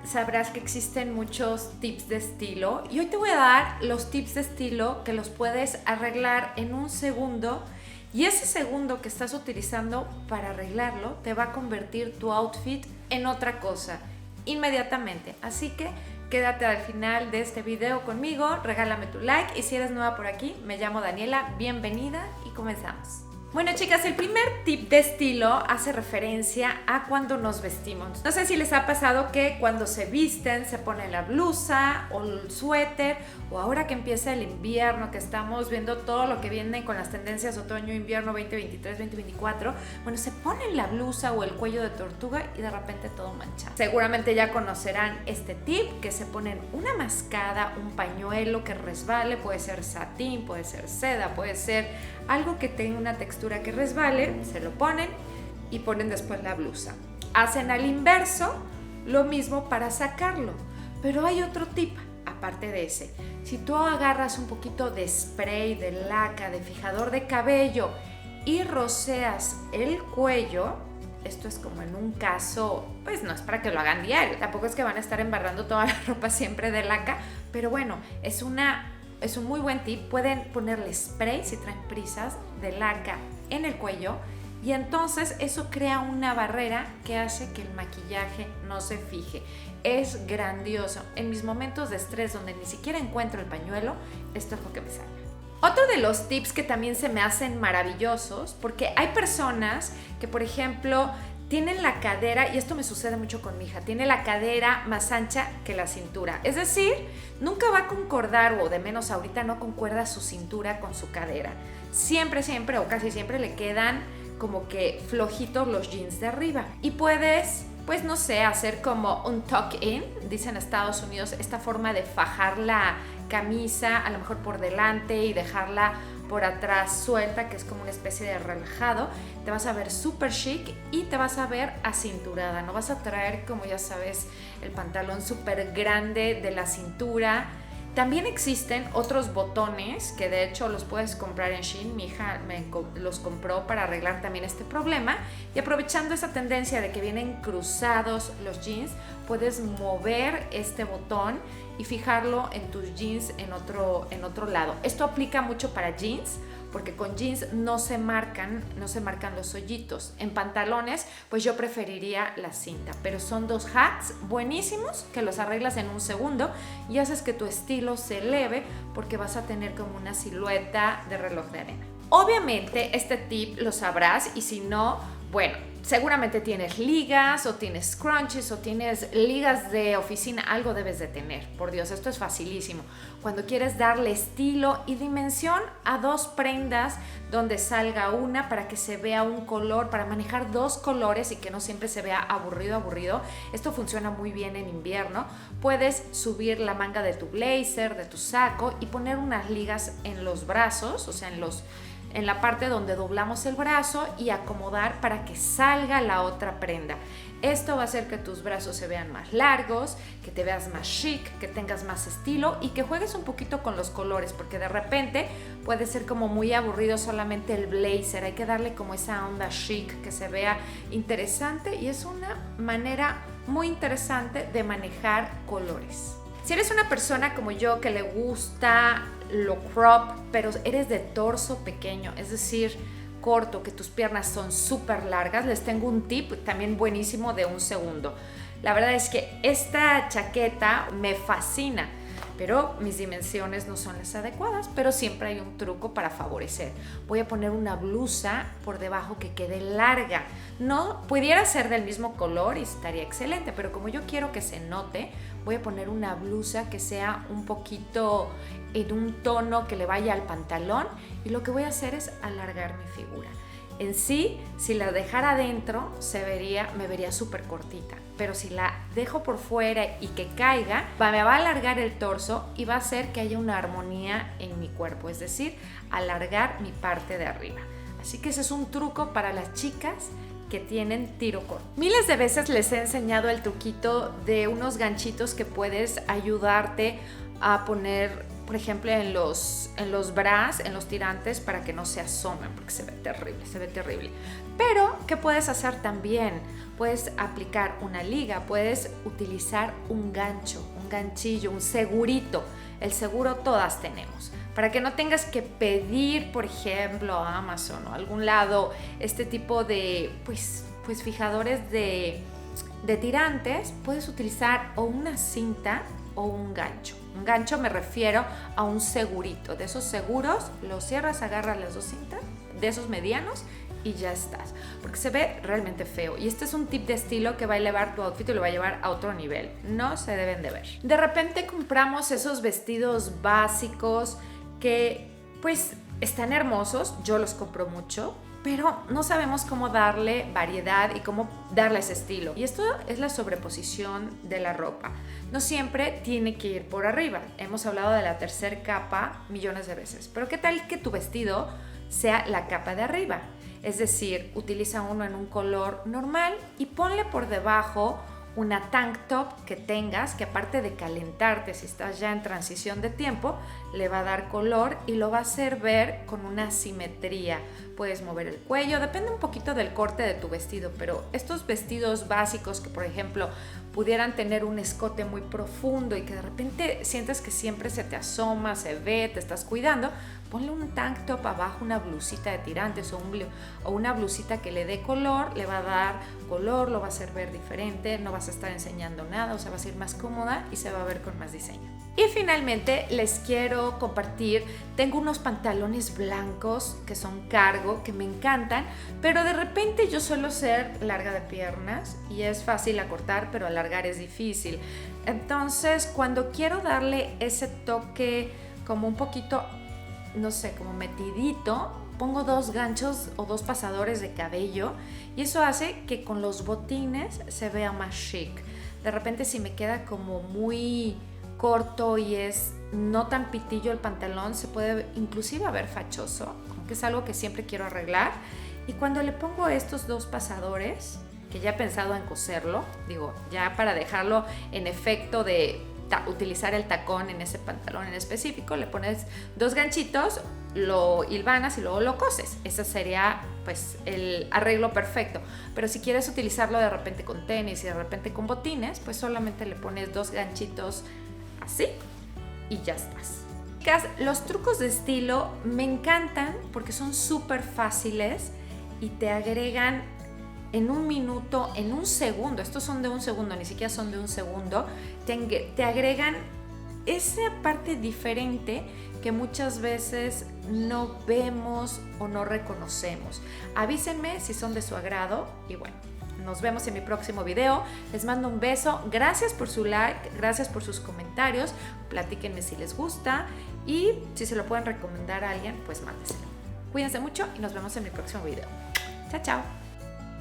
sabrás que existen muchos tips de estilo y hoy te voy a dar los tips de estilo que los puedes arreglar en un segundo y ese segundo que estás utilizando para arreglarlo te va a convertir tu outfit en otra cosa inmediatamente. Así que quédate al final de este video conmigo, regálame tu like y si eres nueva por aquí, me llamo Daniela, bienvenida y comenzamos. Bueno, chicas, el primer tip de estilo hace referencia a cuando nos vestimos. No sé si les ha pasado que cuando se visten, se ponen la blusa o el suéter, o ahora que empieza el invierno, que estamos viendo todo lo que viene con las tendencias otoño-invierno 2023-2024, bueno, se ponen la blusa o el cuello de tortuga y de repente todo manchado. Seguramente ya conocerán este tip, que se ponen una mascada, un pañuelo que resbale, puede ser satín, puede ser seda, puede ser algo que tenga una textura que resbale, se lo ponen y ponen después la blusa. Hacen al inverso lo mismo para sacarlo, pero hay otro tip aparte de ese. Si tú agarras un poquito de spray, de laca, de fijador de cabello y roceas el cuello, esto es como en un caso, pues no es para que lo hagan diario, tampoco es que van a estar embarrando toda la ropa siempre de laca, pero bueno, es un muy buen tip. Pueden ponerle spray si traen prisas de laca en el cuello y entonces eso crea una barrera que hace que el maquillaje no se fije. Es grandioso. En mis momentos de estrés donde ni siquiera encuentro el pañuelo, esto es lo que me sale. Otro de los tips que también se me hacen maravillosos, porque hay personas que, por ejemplo, tienen la cadera, y esto me sucede mucho con mi hija, tiene la cadera más ancha que la cintura. Es decir, nunca va a concordar, o de menos ahorita no concuerda su cintura con su cadera. Siempre o casi siempre le quedan como que flojitos los jeans de arriba. Y puedes, pues no sé, hacer como un tuck-in, dicen en Estados Unidos, esta forma de fajar la camisa, a lo mejor por delante y dejarla por atrás suelta, que es como una especie de relajado. Te vas a ver súper chic y te vas a ver acinturada. No vas a traer, como ya sabes, el pantalón súper grande de la cintura. También existen otros botones que de hecho los puedes comprar en Shein. Mi hija los compró para arreglar también este problema. Y aprovechando esa tendencia de que vienen cruzados los jeans, puedes mover este botón y fijarlo en tus jeans en otro lado. Esto aplica mucho para jeans, porque con jeans no se marcan los hoyitos. En pantalones, pues yo preferiría la cinta, pero son dos hacks buenísimos que los arreglas en un segundo y haces que tu estilo se eleve porque vas a tener como una silueta de reloj de arena. Obviamente este tip lo sabrás y si no, bueno, seguramente tienes ligas o tienes scrunchies o tienes ligas de oficina, algo debes de tener. Por Dios, esto es facilísimo. Cuando quieres darle estilo y dimensión a dos prendas donde salga una para que se vea un color, para manejar dos colores y que no siempre se vea aburrido. Esto funciona muy bien en invierno. Puedes subir la manga de tu blazer, de tu saco y poner unas ligas en los brazos, o sea, en la parte donde doblamos el brazo y acomodar para que salga la otra prenda. Esto va a hacer que tus brazos se vean más largos, que te veas más chic, que tengas más estilo y que juegues un poquito con los colores, porque de repente puede ser como muy aburrido solamente el blazer. Hay que darle como esa onda chic, que se vea interesante y es una manera muy interesante de manejar colores. Si eres una persona como yo que le gusta lo crop, pero eres de torso pequeño, es decir, corto, que tus piernas son súper largas, les tengo un tip también buenísimo de un segundo. La verdad es que esta chaqueta me fascina, pero mis dimensiones no son las adecuadas, pero siempre hay un truco para favorecer. Voy a poner una blusa por debajo que quede larga. No pudiera ser del mismo color y estaría excelente, pero como yo quiero que se note, voy a poner una blusa que sea un poquito en un tono que le vaya al pantalón y lo que voy a hacer es alargar mi figura. En sí, si la dejara adentro, me vería súper cortita, pero si la dejo por fuera y que caiga, me va a alargar el torso y va a hacer que haya una armonía en mi cuerpo, es decir, alargar mi parte de arriba. Así que ese es un truco para las chicas que tienen tiro corto. Miles de veces les he enseñado el truquito de unos ganchitos que puedes ayudarte a poner por ejemplo, en los bras, en los tirantes, para que no se asomen, porque se ve terrible, se ve terrible. Pero, ¿qué puedes hacer también? Puedes aplicar una liga, puedes utilizar un gancho, un ganchillo, un segurito. El seguro todas tenemos. Para que no tengas que pedir, por ejemplo, a Amazon o a algún lado este tipo de pues fijadores de tirantes, puedes utilizar o una cinta o un gancho. Un gancho me refiero a un segurito. De esos seguros, los cierras, agarras las dos cintas, de esos medianos, y ya estás. Porque se ve realmente feo. Y este es un tip de estilo que va a elevar tu outfit y lo va a llevar a otro nivel. No se deben de ver. De repente compramos esos vestidos básicos que pues están hermosos. Yo los compro mucho, pero no sabemos cómo darle variedad y cómo darle ese estilo. Y esto es la sobreposición de la ropa. No siempre tiene que ir por arriba. Hemos hablado de la tercera capa millones de veces. Pero ¿qué tal que tu vestido sea la capa de arriba? Es decir, utiliza uno en un color normal y ponle por debajo una tank top que tengas, que aparte de calentarte si estás ya en transición de tiempo, le va a dar color y lo va a hacer ver con una simetría. Puedes mover el cuello, depende un poquito del corte de tu vestido, pero estos vestidos básicos que, por ejemplo, pudieran tener un escote muy profundo y que de repente sientes que siempre se te asoma, se ve, te estás cuidando, ponle un tank top abajo, una blusita de tirantes o una blusita que le dé color, le va a dar color, lo va a hacer ver diferente, no vas a estar enseñando nada, o sea, vas a ir más cómoda y se va a ver con más diseño. Y finalmente les quiero compartir, tengo unos pantalones blancos que son cargo, que me encantan, pero de repente yo suelo ser larga de piernas y es fácil acortar, pero alargar es difícil. Entonces, cuando quiero darle ese toque como un poquito, no sé, como metidito, pongo dos ganchos o dos pasadores de cabello y eso hace que con los botines se vea más chic. De repente si me queda como muy corto y es no tan pitillo el pantalón, se puede inclusive ver fachoso, aunque es algo que siempre quiero arreglar. Y cuando le pongo estos dos pasadores, que ya he pensado en coserlo, digo, ya para dejarlo en efecto de utilizar el tacón en ese pantalón en específico, le pones dos ganchitos, lo hilvanas y luego lo coses. Ese sería pues el arreglo perfecto. Pero si quieres utilizarlo de repente con tenis y de repente con botines, pues solamente le pones dos ganchitos así y ya estás. Los trucos de estilo me encantan porque son súper fáciles y te agregan en un minuto, en un segundo, estos son de un segundo, ni siquiera son de un segundo, te agregan esa parte diferente que muchas veces no vemos o no reconocemos. Avísenme si son de su agrado y bueno, nos vemos en mi próximo video. Les mando un beso, gracias por su like, gracias por sus comentarios, platíquenme si les gusta y si se lo pueden recomendar a alguien, pues mándeselo. Cuídense mucho y nos vemos en mi próximo video. Chao, chao.